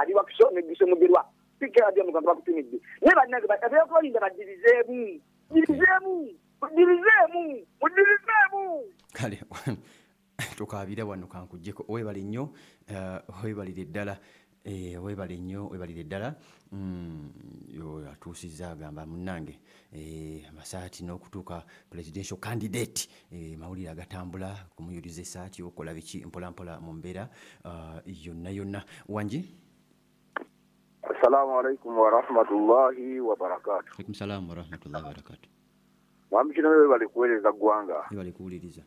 ali wakusho ne gisho mugirwa pikira bya mugamba kutimidde ne banange batabya ko linda badirizeemu kale tukabira wano kankujjeko webale nnyo webalire ddala webalire ddala yo atuusizza agamba munnange amasaati n'okutuuka presidential candidate mawulire agatambula kumuyuliza essaati okola biki mpolampola mu mbeera yonna wangi. Assalamu alaikum wa rahmatullahi wa barakatuh. Alaikum salam wa rahmatullahi wa barakatuh. Mwamukino wewe bali kuweleza gwanga. Bali kuwuliriza.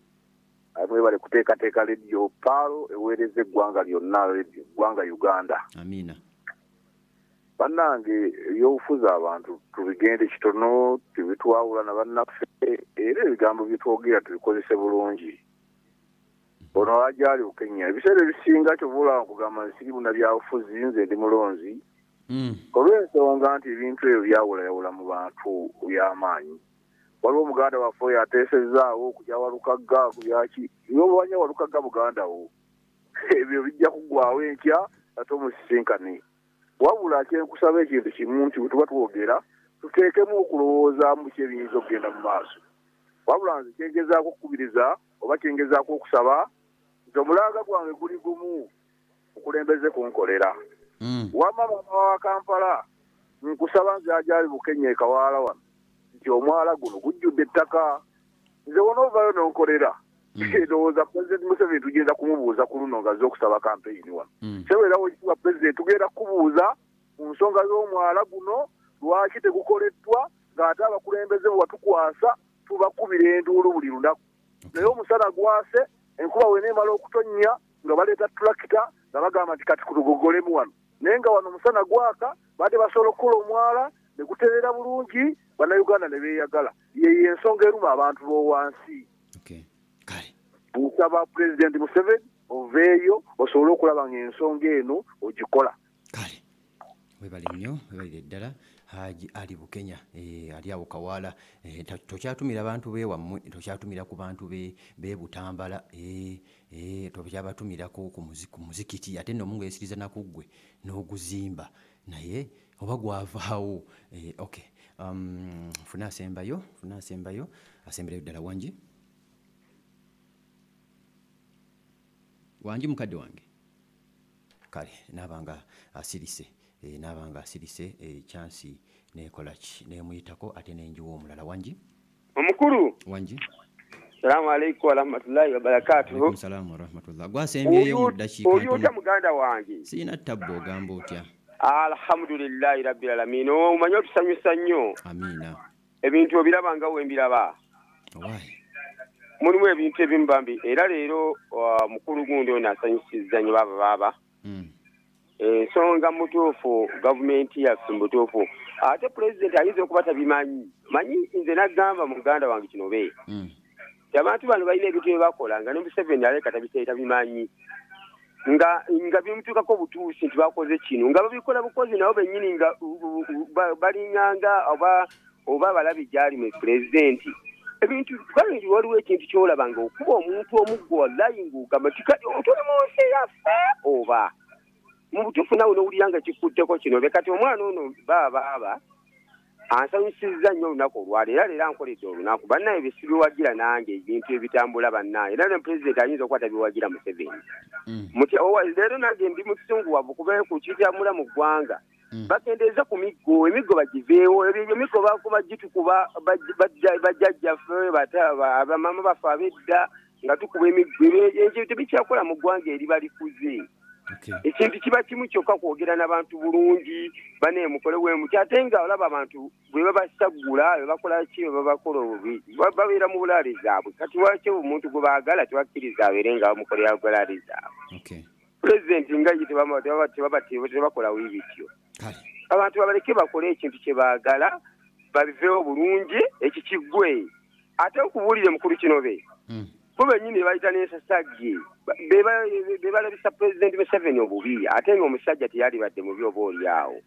Wewe bali kuteeka radio palo ewereze gwanga lyonna radio gwanga Uganda. Amina. Bannange yofuza abantu tubigende kitono tubitwawula na bannaffe era ebigambo bitwogera tubikozese bulungi. Ono ajali ukenya ebiseera ebisinga kyovula okugamba nsiribu na byafuzi nze ndi mulonzi. Olw'ensonga nti ebintu ebyo byawulayawula mu bantu by'amaanyi. Waliwo Muganda waffe yateesezaawo okujja Walukagga ku byaki yobanya Walukagga Buganda wo ebyo bijja kugwawo enkya ate omusisinkane. Wabula kyenkusaba ekintu kimu nti tuba twogera tuteekemu okulowooza mu kyebiyinza okugenda mu maaso. Wabula nze kyengezaako okukubiriza oba kyengezaako okusaba nti omulanga gwange guli gumu okulembeze kunkolera. Wamma wa Kampala nkusaba nze ajali Bukenya ekawaala wano nti omwala guno gujjudde ettaka nze wonovayo nonkolera ndowooza President Museveni tugenda kumubuuza ku luno nga z'okusaba kampeyini wano seweera wekiwa President tugenda kubuuza ku nsonga z'omwala guno lwaki tegukoleddwa ng'ate abakulembeze bwe watukwasa tubakubira enduulu buli lunaku naye omusana gwase enkuba weneemala okutonnya nga baleeta tulakita nga bagamba nti kati kutugogolemu wano naye nga wano omusana gwaka badde basobola okukola omwala ne gutereera bulungi bannayuganda ne beeyagala yeyo ensonga eruma abantu b'owansi. Nsaba President Museveni oveeyo osobole okulaba ng'ensonga eno ogikola. Kale webale nnyo webalire ddala Haji Ali Bukenya ali awo Kawaala tokyatumira bantu beewammwe tokyatumira ku bantu be Butambala tokyabatumirako ku muzikiti ate nno mungu yesiriza nakuggwe n'oguzimba naye oba gwavaawo okay. Funa asembayo asemberayo ddala wangi mukadde wange kale nabanga asirise chansi nekolaki nemuyitako ate nenjiwa omulala wangi omukulu wangi. Salamu alaikum wa rahmatullahi wa barakatuh. Alaikum salam wa rahmatullah. Gwasembyeyo mu dakiika oyota muganda wange sina tabbo ogamba otya. Alhamdulillahi rabbil alamin. Omanyi otusanyusa nnyo. Amina. Ebintu obiraba nga wembiraba. Why? Mulimu ebintu ebimbambi era leero mukulu gundi ono asanyusizza nnyo baba. Ensonga mutuufu gavumenti yaffe mutuufu ate pulezidenti ayinza okuba tabimanyi manyi nze nagamba muganda wange kino be abantu bano balina ebintu bye bakola nga ne Museveni aleka tabimanyi nga bimutuukako butuusi nti bakoze kino nga babikola bukozi nabo bennyini nga balinganga oba balabi gyali mu pulezidenti ebintu twaliri waliwo ekintu kyolaba nga okuba omuntu omuggo wallayi ng'ogamba tikati otuli mu nsi yaffe oba mu butuufu nawe n'owulira nga kikutteko kino bekati omwana ono baaba ansanyusizza nnyo olunaku olwaleero leero ankoledde olunaku bannaye besibiwagira nange ebintu ebitambula bannaye era ne pulezidenti ayinza okuba tabiwagira Museveni leero nange ndi mu kisunguwavu kuba ku kitambula mu ggwanga bakendeeza ku emiggo bagiveewo emiggo bakuba gitukuba bajjajjaffe bamama baffe ab'edda nga tukuba emiggo tebikyakola mu ggwanga eriba likuze. Ekintu kiba kimu kyokka kwogera n'abantu bulungi bane mukole wemuti ate nga olaba abantu bwe babasagula bwe bakola ki bwe babakola obubi babeera mu bulaale zaabwe kati waki omuntu gwe baagala tebakkiriza abeere nga bamukolera bulaale zaabwe. Pulezidenti nga ye tebakola wiibityo abantu babaleke bakole ekintu kye baagala babiveewo bulungi ekikiggwe ate okubuulire mukulu kino be bo bennyini bayita n'ensasagge be balabisa Pulezidenti Museveni obubi ate ng'omusajja teyalibadde mubi oba oliawo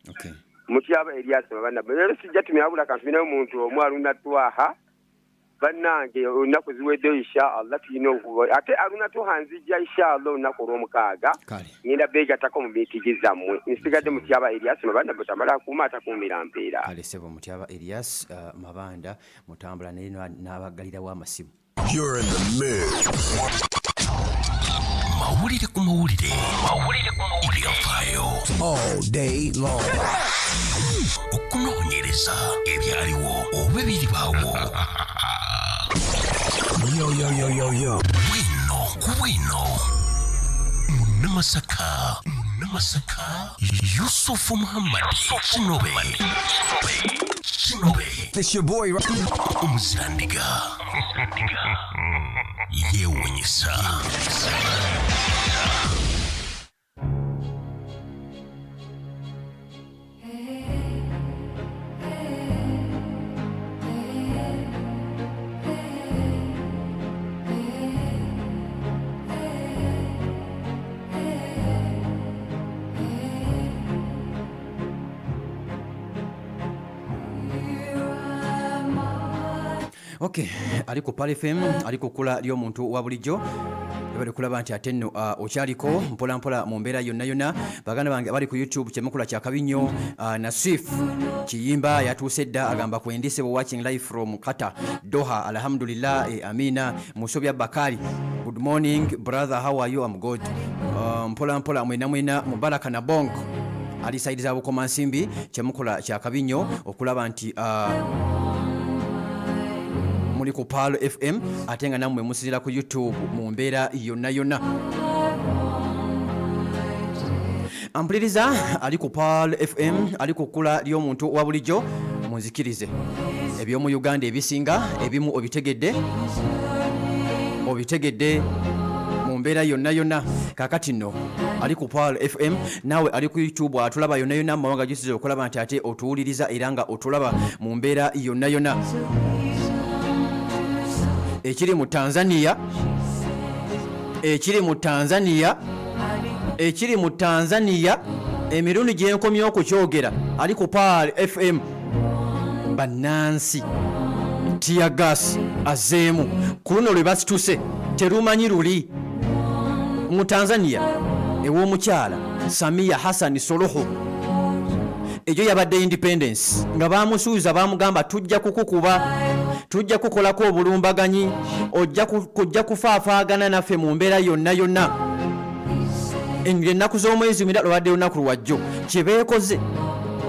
mutyaba Erias Mabanda leero sijja tumya wabula kantumirayo omuntu omu alunda twaha bannange olunaku ziweddeyo inshallah tulina okuba ate aluna tuhanzijja inshallah olunaku olw'omukaaga ngenda beegattako mu miitigi zammwe nsigadde Mutyaba Elias Mabanda butamala akuuma atakuumira mpeera kale sebo Mutyaba Elias Mabanda mutambula n'abagalirawo amasimu. You're in the mix. Mawulire ku mawulire ebyafaayo all day long. Okunoonyereza ebyaliwo oba ebiribaawo. Yo. Bwino. Munamasaka. Yusufu Muhammad. Kinobe. This your boy, right? Umuzirandiga. Yewunyisa. Okay, aliko Pal FM, aliko kula lyo muntu wa bulijjo. Bali kulaba nti ate nno okyaliko mpola mu mbeera yonna baganda bange bali ku YouTube kyemukula kya Kabinyo na Swift Kiyimba yatuuse dda agamba kwendise watching live from Qatar Doha alhamdulillah Amina Musobya Bakari good morning brother how are you I'm good mpola mwena Mubaraka na Bongo ali side za Bukomansimbi kyemukula kya Kabinyo okulaba nti muli ku Pal FM ate nga namwe musirira ku YouTube mu mbeera yonna. Ampuliriza ali ku Pal FM ali ku kula ly'omuntu wa bulijjo munzikirize eby'omu Uganda ebisinga ebimu obitegedde mu mbeera yonna kakati nno ali ku Pal FM nawe ali ku YouTube atulaba yonna mu mawanga gisize okulaba nti ate otuwuliriza era nga otulaba mu mbeera yonna. Ekiri mu Tanzania emirundi gyenkomye okukyogera ali ku Pal FM bannansi tiagas azeemu ku luno lwe basituse terumanyi luli mu Tanzania ew'omukyala Samia Hassan Suluhu ejo yabadde independence nga bamusuuza bamugamba tujja kukukuba tujja kukolako obulumbaganyi ojja kufaafaagana naffe mu mbeera yonna ennaku z'omwezi miralo wadde olunaku lwajjo kye beekoze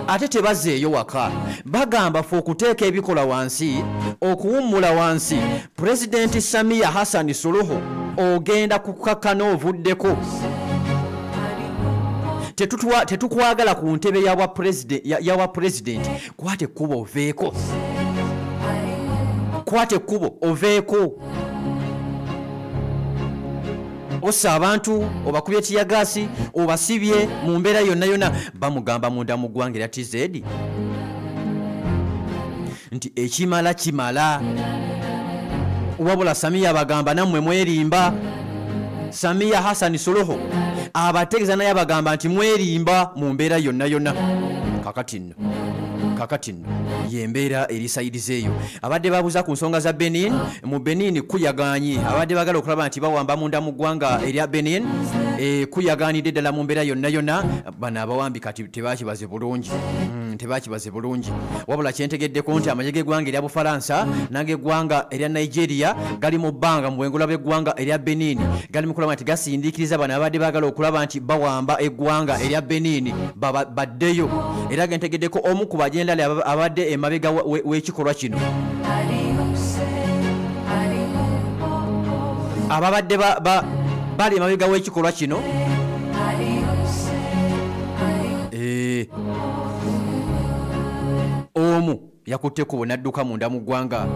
ate tebazeeyo waka bagamba fe okuteeka ebikola wansi okuwummula wansi Pulezidenti Samia Hassan Suluhu ogenda kukakkana ovuddeko tetukwagala ku ntebe yawa pulezidenti kwate ekkubo oveeko ossa abantu obakubye tiyagasi obasibye mu mbeera yonna bamugamba munda mu ggwanga erya TZ nti ekimala wabula Samia bagamba nammwe mwerimba Samia Hassan Suluhu abategeeza naye abagamba nti mwerimba mu mbeera yonna kakati nno yembeera eri sayidize eyo abadde babuuza ku nsonga za Benin mu Benin kuyaganye abadde bagala okulaba nti bawamba munda mu ggwanga erya Benin kuyaganidde ddala mu mbeera yonna bano abawambi kati tebakibaze bulungi wabula kyentegeddeko nti amagye g'eggwanga erya Bufalansa n'ag'eggwanga erya Nigeria gali mu bbanga mu bwengula bw'eggwanga erya Benin gali mu kulaba nti gasindiikiriza bano abadde bagala okulaba nti bawamba eggwanga erya Benin baddeyo era gentegeddeko omu ku bagendali abadde emabega w'ekikolwa kino ababadde bali emabega w'ekikolwa kino omu yakutteko n'adduka munda mu ggwanga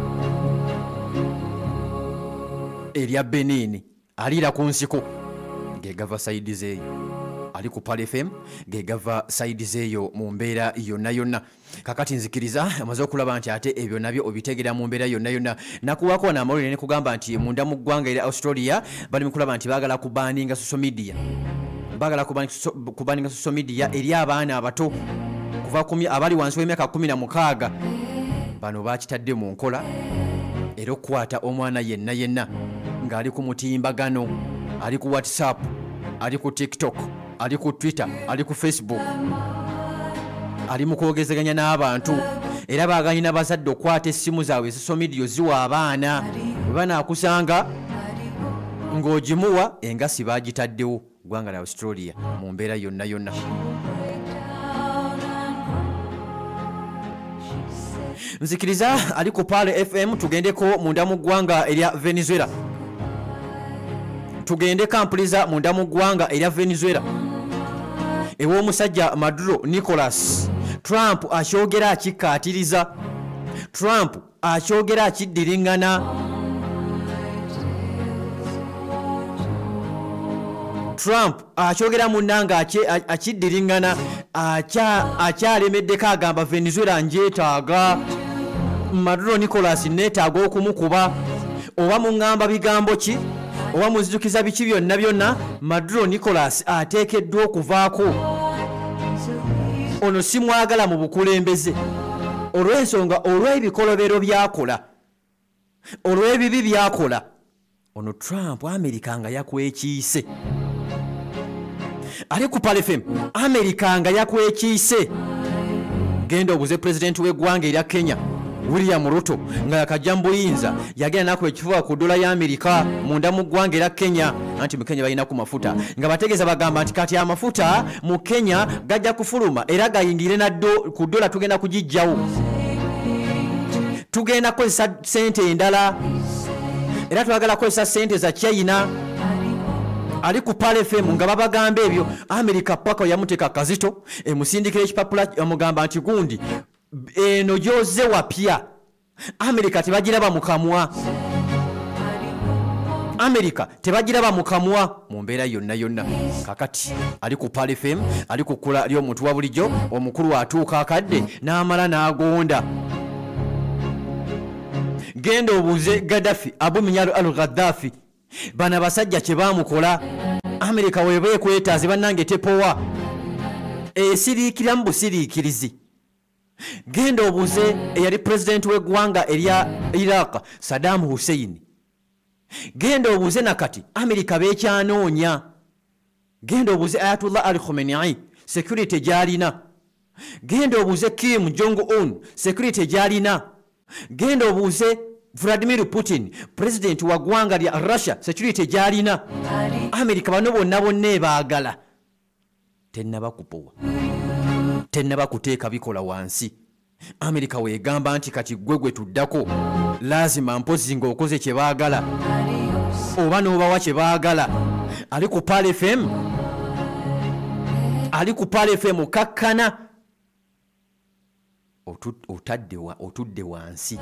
erya Benin aliira ku nsiko ng'egava sayidi zeeyo ali ku Pal FM ng'egava sayidi zeeyo mu mbeera yonna kakati nzikiriza amaze okulaba nti ate ebyo nabyo obitegera mu mbeera yonna nakuwako n'amawulire ne kugamba nti munda mu ggwanga erya Australia bali mu kulaba nti baagala kubaninga social media eri abaana abato kuva abali wansi w'emyaka 16 bano bakitadde mu nkola era okukwata omwana yenna ng'ali ku mutimbagano, ali ku WhatsApp, ali ku TikTok, ali ku Twitter, ali ku Facebook, ali mu kwogezaganya n'abantu, era baaganye n'abazadde okukwata essimu zaabwe social media ziwa abaana. Bwe banaakusanga ng'ogimuwa engasi baagitaddewo ggwanga lya Australia mu mbeera yonna. Nzikiriza ali ku Pale FM. Tugendeko munda mu ggwanga erya Venezuela. Tugende kampuliza munda mu ggwanga erya Venezuela ew'omusajja Maduro Nicolas. Trump akyogera akikkaatiriza, Trump akyogera akiddiringana, Trump akyogera munnanga akiddiringana, akyalemeddeko agamba Venezuela njeetaaga, Maduro Nicolas neetaaga okumukuba. Oba muŋŋamba bigambo ki oba muzijukiza biki byonna Maduro Nicolas ateekeddwa okuvaako. Ono simwagala mu bukulembeze olw'ensonga olw'ebikolobero byakola, olw'ebibi byakola. Ono Trump Amerika nga yakwekiise. Ali ku Pale FM, Amerika nga yakwekiise. Genda obuze pulezidenti w'eggwanga erya Kenya William Ruto nga yakajja mu buyinza, yagenda nakuba ekifuba ku dola ya Amerika munda mu ggwanga erya Kenya. Anti mu Kenya balina ku mafuta nga bategeeza bagamba nti kati amafuta mu Kenya gajja kufuluma era gayingire naddo ku dola, tugenda kugijjawo, tugenda kukozesa sente endala era twagala kukozesa sente za China. Ali ku Pale FM nga babagamba ebyo. Amerika paka yamuteeka kazito emusindikira ekipapula amugamba nti gundi eno gyoze wapya. Amerika tebagiraba mu kamwa, Amerika tebagiraba mu kamwa mu mbeera yonna. Kakati ali ku Pale FM, ali ku kkula ly'omuntu wa bulijjo, omukulu atuuka akadde n'amala n'agonda. Genda obuuze Gaddafi, Abu Muammar al-Gaddafi, bano abasajja kye baamukola. Amerika weeba ekwetaaze bannange tepowa, esiriikira mu busiriikirizi. Genda obuuze eyali pulezidenti w'eggwanga erya Iraq, Saddam Hussein. Genda obuuze nakati Amerika beekyanoonya. Genda obuuze Ayatollah Ali Khamenei, security gy'alina. Genda obuuze Kim Jong-un, security gy'alina. Genda obuuze Vladimir Putin, president wa ggwanga lya Russia, security gy'alina. Amerika bano bonna ebaagala. Tennabakupowa, tennabakuteeka bikola wansi. Amerika weegamba nti kati gwe tuddako lazima mpozi ng'okoze kye baagala oba n'obawa kye baagala. Ali ku Pale FM, ali ku Pale FM kakkana. Otudde wansi,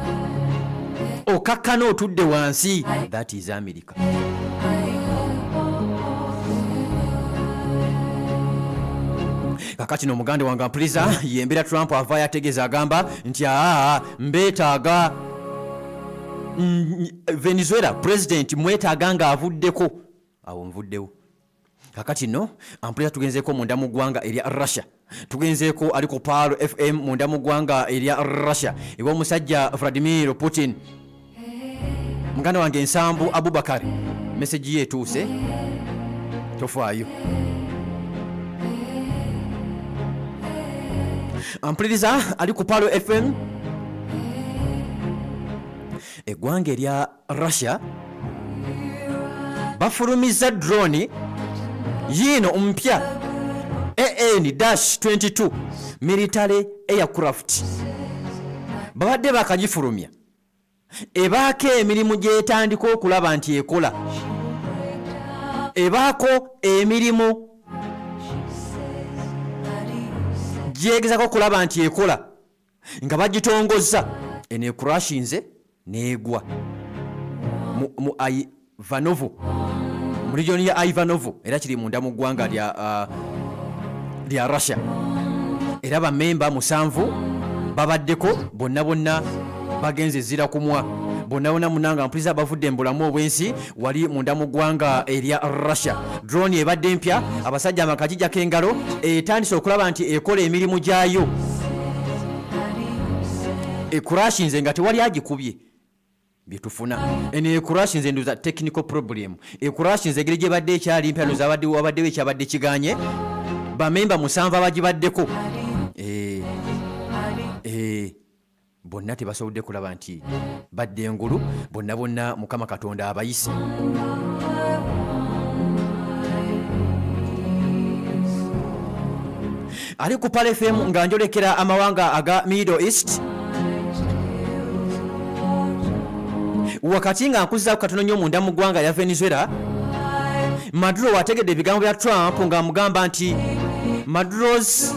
okakkana otudde wansi. That is America. Kakati n'omuganda wange ampuliza yembera Trump avaayo ategeeza agamba nti mbeetaaga Venezuela president mwetaaga nga avuddeko. Awo nvuddewo. Kakati no ampuliza tugenzeeko munda mu ggwanga erya Russia. Tugenzeeko ali ku Pale FM munda mu ggwanga erya Russia ewa omusajja Vladimir Putin. Muganda wange Nsambu Abubakar, message ye etuuse, tofaayo. Ampuliriza ali ku Pale FM. Eggwanga erya Russia bafulumiza drone yino mpya AN-22 military aircraft. Babadde bakagifulumya ebaako emirimu gyetandika okulaba nti ekola, ebaako emirimu gyegezako okulaba nti ekola nga bagitongozza. Eno ekurashinze neegwa mu Ivanovo, mu region ya Ivanovo, era kiri munda mu ggwanga lya Russia. Era bamemba 7 babaddeko, bonna bagenze zira kumwa. Bonna munanga mpuliza bavudde mbulamu obwensi wali munda mu ggwanga erya Russia. Drone ebadde mpya, abasajja amakajija k'engalo etandise okulaba nti ekola emirimu gyayo. Ekurashinze nga tewali agikubye, byetufuna eno ekurashi nze nduza technical problem ekurashi nze gere gye badde ekyali mpya nduza wabaddewo ekyabadde kiganye bamemba 7 abagibaddeko bonna tebasobodde kulaba nti badde engulu bonna mukama katonda abayise ali ku Pal FM nga njolekera amawanga aga Middle East wakati nga nkuziza katono nnyo munda mu ggwanga lya Venezuela. Maduro wategedde ebigambo bya Trump nga mugamba nti Maduro's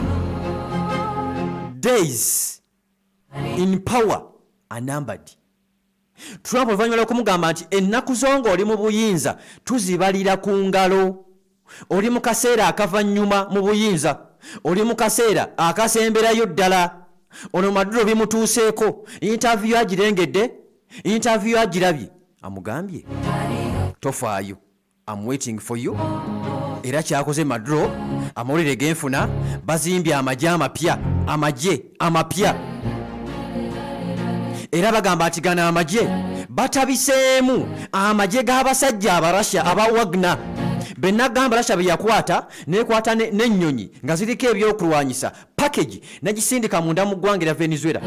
days in power are numbered. Trump oluvannyuma lw'okumugamba nti ennaku zongo oli mu buyinza tuzibalira ku ngalo, oli mu kaseera akavannyuma mu buyinza, oli mu kaseera akasemberayo ddala. Ono Maduro bimutuuseeko, interview agirengedde, interview agirabye, amugambye tofaayo, I'm waiting for you. Era kyakoze Maduro amawulire genfuna bazimbye amagye amapya era bagamba ati gana amagye batabiseemu amagye g'abasajja abarasha aba Wagner benagamba Russia beyakwata nekwata n'ennyonyi nga ziriko ebyokulwanyisa package nagisindika munda mu ggwanga lya Venezuela.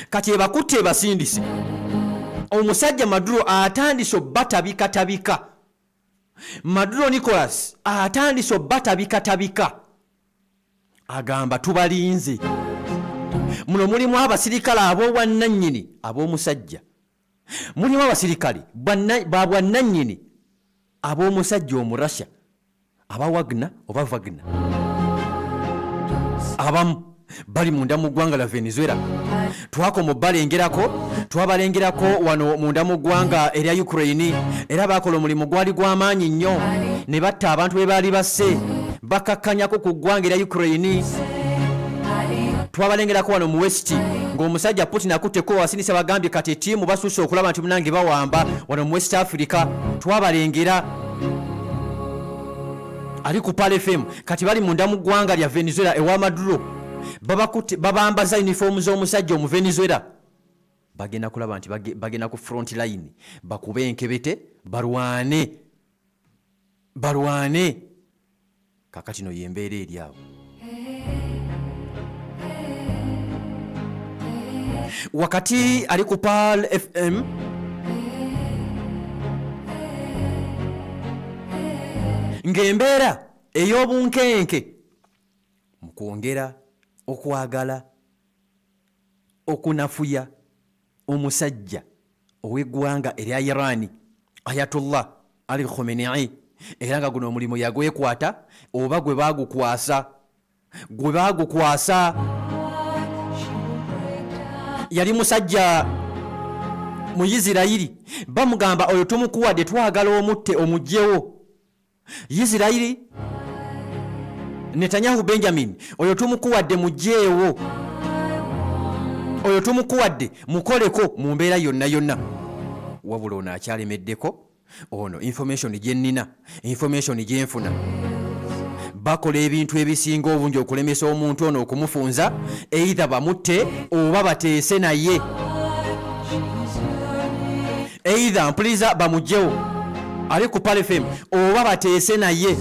Kati ebakutte basindise omusajja Maduro atandise batabika Maduro Nicolas atandise batabika agamba tubalinze. Muno mulimu abasirikale ab'obwannannyini ab'omusajja, mulimu abasirikale babwannannyini ab'omusajja omurasha aba Wagner oba Wagner, abamu bali munda mu ggwanga lya Venezuela. Twabalengerako wano munda mu ggwanga erya Ukraine, era bakola omulimu gwali gw'amaanyi nnyo ne batta abantu be baali basse bakakkanyako ku ggwanga erya Ukraine. Twabalengerako wano mu West ng'omusajja Putin akutteko wasindise bagambye kati ttiimu basusse okulaba nti munange bawamba wano mu West Africa. Twabalengera ali ku Pal FM kati bali munda mu ggwanga lya Venezuela ewa Maduro babambaza uniform z'omusajja omu Venezuela bagenda kulaba nti bagenda ku front line bakube enkebete balwane kakati no yembeera eri awo. Wakati ali ku Pal FM ng'embeera ey'obunkenke mu kwongera okwagala okunafuya omusajja ow'eggwanga erya Iran Ayatollah Ali Khamenei, era nga guno omulimu yagwekwata oba gwe bagukwasa yali musajja mu Isirayiri bamugamba oyo tumukuwadde twagala omutte omugyewo. Isirayiri Netanyahu Benjamin oyo tumukuwadde mugyewo, oyo tumukuwadde mukoleko mu mbeera yonna. Wabula ono akyalemeddeko. Ono information gyennina, information gyenfuna bakola ebintu ebisinga obungi okulemesa omuntu ono okumufunza, either bamutte oba bateese naye, either mpuliza bamugyewo ali ku Pal FM oba bateese naye.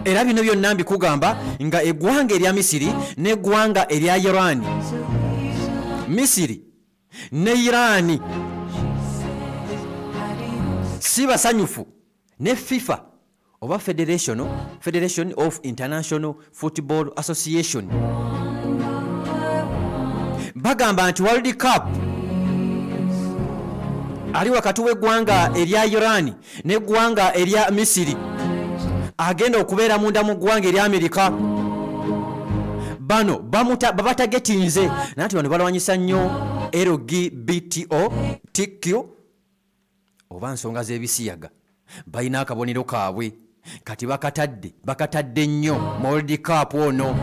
Era bino byonna mbikugamba nga eggwanga erya Misiri n'eggwanga erya Iran, Misiri ne Iran si basanyufu ne FIFA oba Federation of International Football Association. Bagamba nti World Cup ali wakati w'eggwanga erya Iran n'eggwanga erya Misiri agenda okubeera munda mu ggwanga erya Amerika. Bano babatagetinze nanti bano balwanyisa nnyo LGBTQ oba nsonga z'ebisiyaga, balina akabonero kaabwe kati bakatadde nnyo mu World Cup ono.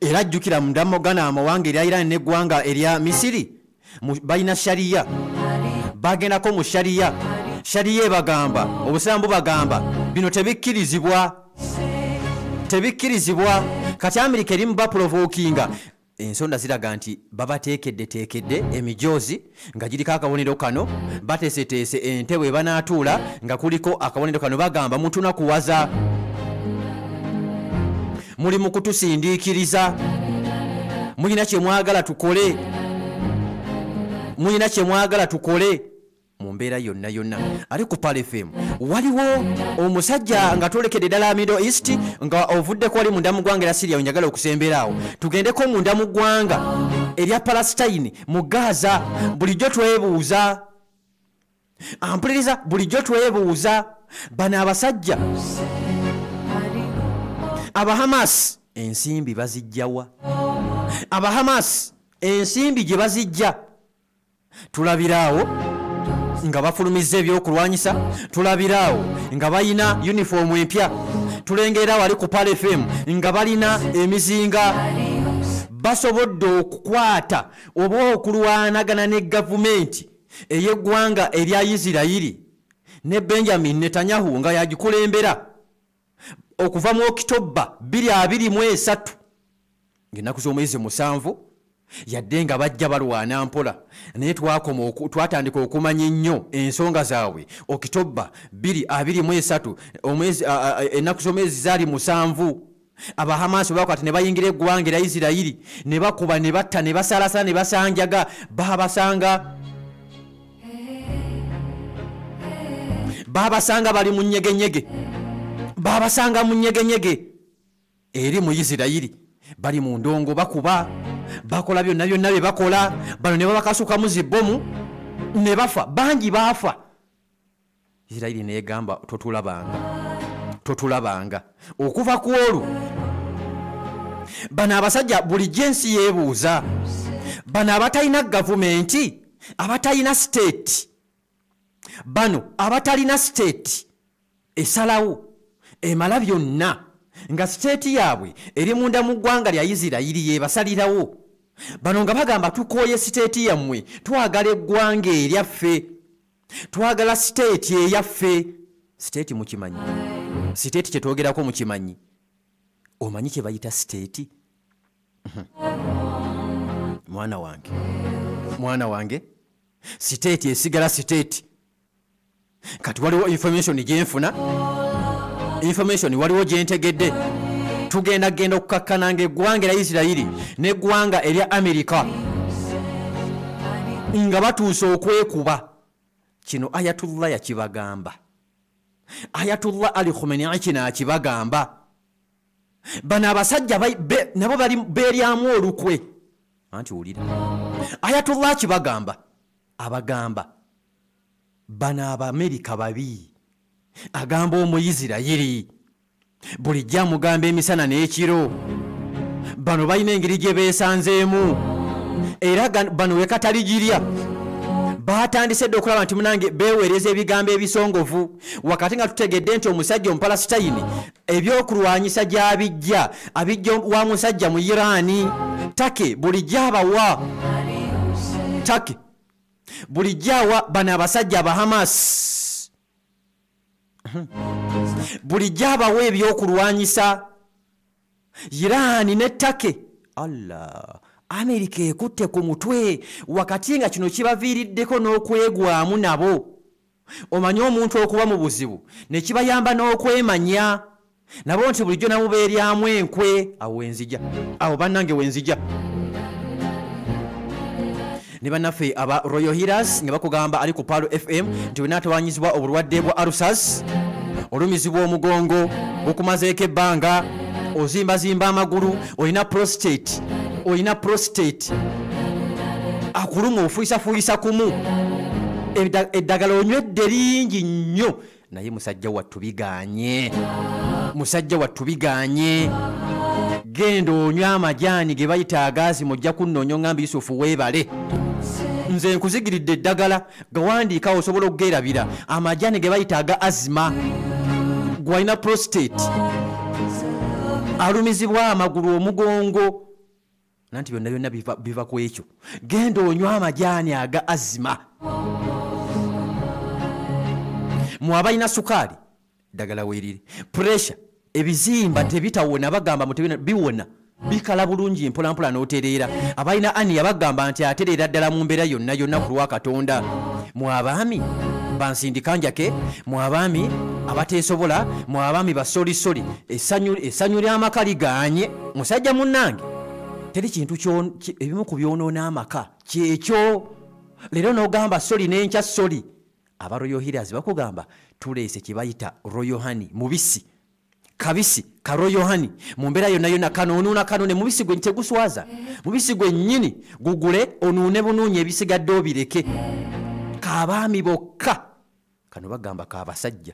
Era jjukira mundamogana amawanga erya Iran n'eggwanga erya Misiri balina shariya, bagendako mu shariya ebagamba, obusiramu bagamba bino tebikkirizibwa. Kati Amerika erimu baprovokinga ensonda ziraga nti babateekedde emijoozi nga giriko akabonero kano bateeseteese ente bwe banaatuula nga kuliko akabonero kano bagamba mutunakuwaza muli mu kutusindiikiriza mulina kye mwagala tukole mu mbeera yonna ali ku Pal FM waliwo omusajja nga twolekedde ddala Middle East nga ovuddeko wali munda mu ggwanga era Syria njagala okusemberawo tugendeko munda mu ggwanga erya Palestine mu Gaza bulijjo twebuuza ampuliriza bulijjo twebuuza bano abasajja Abahamas ensimbi bazijjawa Abahamas ensimbi gye bazijja tulabiraawo nga bafulumizza ebyokulwanyisa tulabiraawo nga balina uniform empya tulengera wali ku Pal FM nga balina emizinga basobodde okukwata oba okulwanagana ne gavumenti ey'eggwanga erya Isirayiri ne Benjamin Netanyahu nga yagikulembera okuva mu Okitoba 2023 ng'ennaku z'omwezi 7 yadde nga bajja balwana mpola naye twatandika okumanya ennyo ensonga zaabwe Okitoba 2023 omwezi ennaku z'omwezi zaali 7 Abahamas bakwata ne bayingira eggwanga erya Isirayiri ne bakuba ne batta ne basalasala ne basanjaga babasanga bali mu nnyegenyege babasanga mu nnyegenyege eri mu Isirayiri bali mu ndongo bakuba bakola byonna bye bakola bano ne babakasukamu zibbomu ne bafa bangi baafa Isirayiri neegamba totulabanga okuva ku olwo bano abasajja buli jensi yeebuuza bano abatalina gavumenti abatalina state bano abatalina state esalawo emala byonna nga state yaabwe eri munda mu ggwanga lya Isirayiri yebasalirawo bano nga bagamba tukooye state yammwe twagala eggwanga eryaffe twagala state eyaffe state mukimanyi state kyetwogerako mukimanyi omanyi kye bayita state mwana wange state esigala state kati waliwo information gyenfuna information waliwo gyentegedde tugenda okukakkananga eggwanga erya Isirayiri n'eggwanga erya Amerika nga batuuse okwekuba kino Ayatullah yakibagamba Ayatullah Ali Khamenei kino akibagamba bano abasajja nabo bali beeryamu olukwe anti wulira Ayatullah akibagamba abagamba bano Abamerika babi agamba Omuyisirayiri bulijjo amugamba emisana n'ekiro bano balina engeri gye beesanzeemu era bano wekatali girya batandise dde okulaba nti munange beeweereza ebigambo ebisongovu wakati nga tutegedde nti omusajja Omupalasitayini ebyokulwanyisa gy'abijja abijja wa musajja mu Iraani take bulijjo abawa take bulijjo awa bano abasajja Abahamas bulijjo abawa ebyokulwanyisa Iraani ne take Allah Amerika ekutte ku mutwe wakati nga kino kibaviiriddeko n'okwegwamu nabo omanyi omuntu okuba mu buzibu ne kibayamba n'okwemanya nabo nti bulijjo namubeeryamu enkwe awo wenzija awo bannange wenzija ne bannaffe aba Royal Healers nga bakugamba ali ku Pal FM nti wena atawanyizibwa obulwadde bwa Arsas olumizibwa omugongo okumazeeko ebbanga ozimbazimba amagulu olina prostate akuluma ofuyisafuuyisa kumu eddagala onywedde lingi nnyo naye musajja wattu biganye genda onywa amajaani ge bayita agaazi mujja kunnoonya ngamba Yusufu weebale nze nkuzigiridde eddagala gawandiikawo osobola okugeerabira amajaani ge bayita aga azima gwalina prostate alumizibwa amagulu omugongo nanti byonna biva ku ekyo genda onywa amajaani aga azima mwabalina sukaali ddagala weerire pressure ebizimba tebitawona bagamba biwona bikala bulungi mpolampola n'otereera abalina ani yabagamba nti atereera ddala mu mbeera yonna yonna ku lwa Katonda mu abaami bansindika njake mu abaami abateesobola mu abaami basolisoli essanyu ly'amaka liganye musajja munnange teri kintu ebimu ku byonoona amaka kyekyo leero n'ogamba soli n'enkya soli aba Royal Healers bakugamba tuleese kibayita Royal Honey mubisi kabisi ka Royal Honey mu mbeera yonna yonna kanonuuna kanone mubisi gwe teguswaza mubisi gwe nnyini gugule onuune bunuunye ebisigadde obireke k'abaami bokka kano bagamba k'abasajja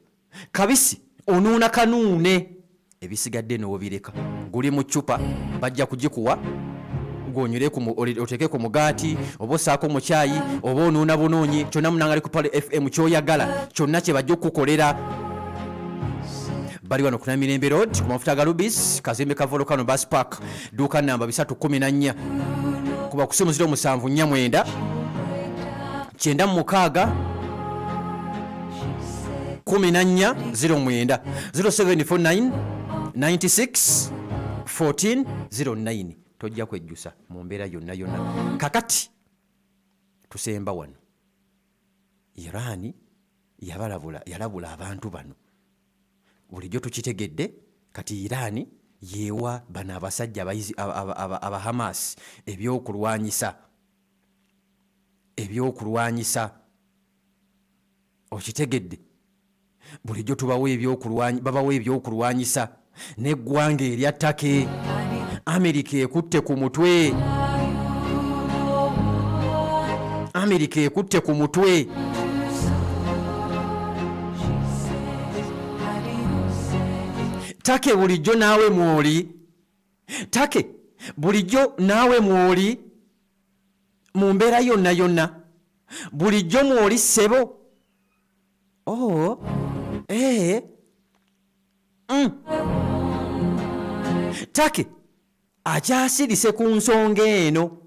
kabisi onuuna kanuune ebisigadde n'obireka guli mu ccupa bajja kugikuwa gwonyere oteke ku mugaati oba osaako mu caayi oba onuuna bunuunyi kyonna munangali ku Pale FM kyoyagala kyonna kye bajja okukukolera bali wano ku Namirembe Road ku mafuta ga Rubis kazimbe ka Volcano Bus Park duuka namba 314 kuba ku simu 0749 96 14 09 0749 96 14 09 tojja kwejjusa mu mbeera yonna yonna kakati tusemba wano Irani yalabula abantu bano bulijjo tukitegedde kati Irani yeewa bano abasajja aba Hamas ebyokulwanyisa okitegedde bulijjo babawa ebyokulwanyisa n'eggwanga erya Take Amerika ekutte ku mutwe Take bulijjo naawe mwoli Take bulijjo naawe mwoli mu mbeera yonna yonna bulijjo mwoli ssebo Take akyasirise ku nsonga eno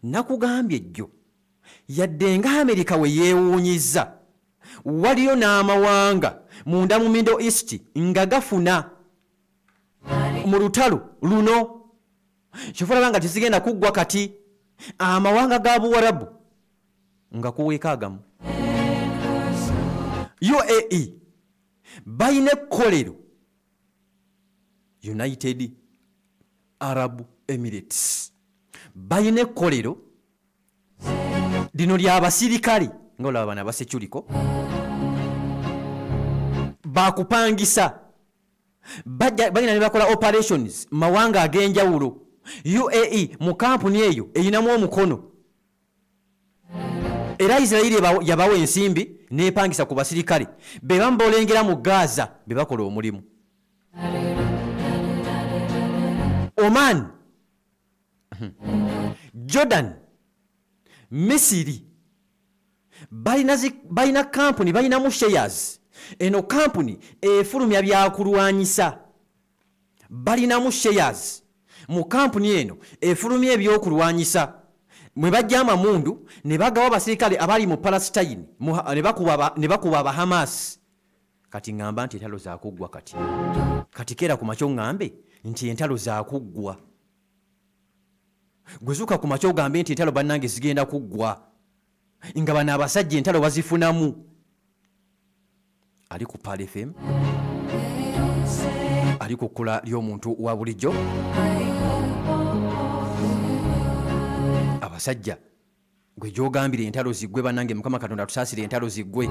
nakugambye jjo yadde nga Amerika we yeewuunyizza waliyo n'amawanga munda mu Middle East nga gafuna mu lutalo luno kifulaba nga tezigenda kuggwa kati amawanga ga Buwarabu nga kuweeka agamu UAE bayina ekkolero United Arab Emirates bayina ekkolero lino ly'abasirikale nga olaba bano abasekyuliko bakupangisa balina ne bakola operations mawanga ag'enjawulo UAE mu kampuni eyo eyinamu omukono era Israeli yabawa ensimbi n'epangisa ku basirikale be bambolengera mu Gaza be bakola omulimu Oman Jordan Misiri balina kampuni balinamu shares eno kampuni efulumya byakulwanyisa balinamu shares mu kampuni eno efulumya ebyokulwanyisa mwe bajja amamundu ne bagawa abasirikale abali mu Palestine ne bakuba aba Hamas kati ngamba nti entalo zakuggwa kati kera ku makyo ngambe nti entalo zakuggwa gwezuka ku makyo gambe nti entalo bannange zigenda kuggwa nga bano abasajja entalo bazifunamu ali ku Pale FM ali ku kkula ly'omuntu wa bulijjo abasajja gwe gyogambire entalo ziggwe bannange Mukama Katonda tusaasire entalo ziggwe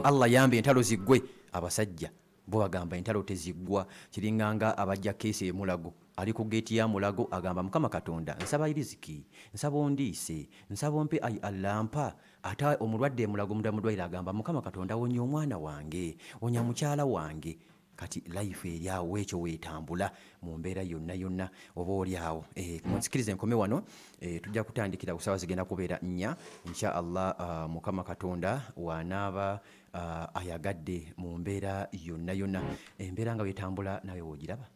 Allah yambe entalo ziggwe abasajja bo bagamba entalo teziggwa kiringanga abajja keesi e Mulago ali ku geeti ya Mulago agamba Mukama Katonda nsaba iriziki nsaba ondiise nsaba ompe ayi allampa ate omulwadde e Mulago mudamudwaire agamba Mukama Katonda wonya omwana wange wonya mukyala wange kati life eryawo ekyo weetambula mu mbeera yonna yonna oba olyawo munsikirize nkome wano tujja kutandikira ku ssaawa zigenda kubeera 4 insha Allah Mukama Katonda wanaaba ayagadde mu mbeera yonna yonna embeera nga weetambula nawe woogiraba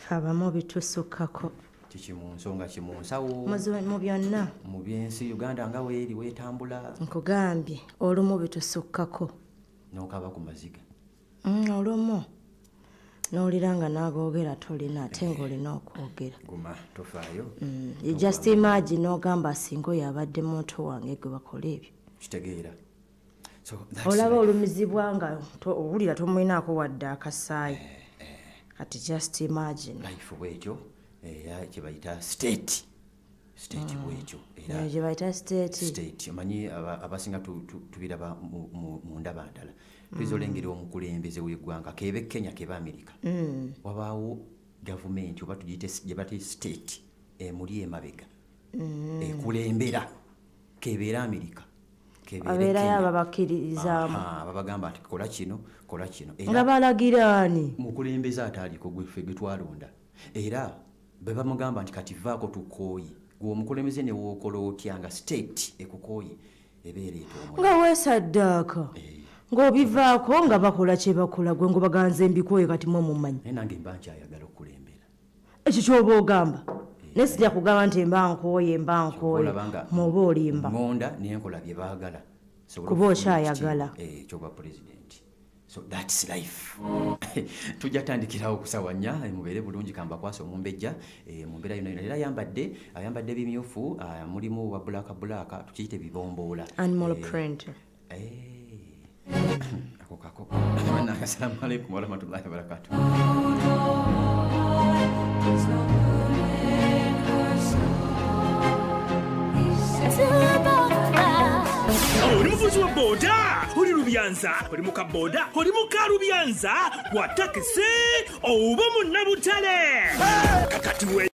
abamu bitusukkako kiki mu nsonga ki mu nsawo mu byonna mu byensi Uganda nga weeri weetambula nkugambye olumu bitusukkako n'okaba ku maziga olumu n'oliranga n'agoogera tolina ate ng'olina okwogera guma tofaayo you just imagine ogamba singa oyo abadde muntu wange gwe bakola ebyo kitegeera olaba olumizibwa nga owulira tomulinaako wadde akasaayi kati just imagine life bwekyo era kyebayita state bwekyo era kyebayita state omanyi abasinga tubiraba mu ndaba ndala tuyinza olengera omukulembeze w'eggwanga kebe Kenya keba Amerika wabaawo gavumenti oba tugiyite gye bati state emuli emabega ekulembera kebeera Amerika abeerayo ababakkiririzaamu babagamba nti kola kino nga balagiraani mukulembeze ataaliko gwefe gwe twalonda era be bamugamba nti kati vaako tukooye gwe omukulembeze ne wookola otya nga state ekukooye ebeereeta omwana nga weesaddaaka ng'obivaako nga bakola kye bakola gwe ngobaganze mbikooye kati mwe mumanyi naye nange mba nkyayagala okulembera ekyo kyoba ogamba naye sijja kugamba nti mba nkooye muba olimba ŋŋonda naye nkola bye baagala kuba okyayagala ekyoba pulezidenti so that's life tujja tandikirawo kusawa 4 mubeere bulungi kambakwasa omumbejja mu mbeera yonna era ayambadde bimyufu mulimu wa bulaka tukiyite bibomboola animal print ako assalamu alaikum warahmatullahi wabarakatuh oli muvuzi wa boda oli lubyanza oli muka boda oli muka lubyanza wa takisi oba munnabutale kakati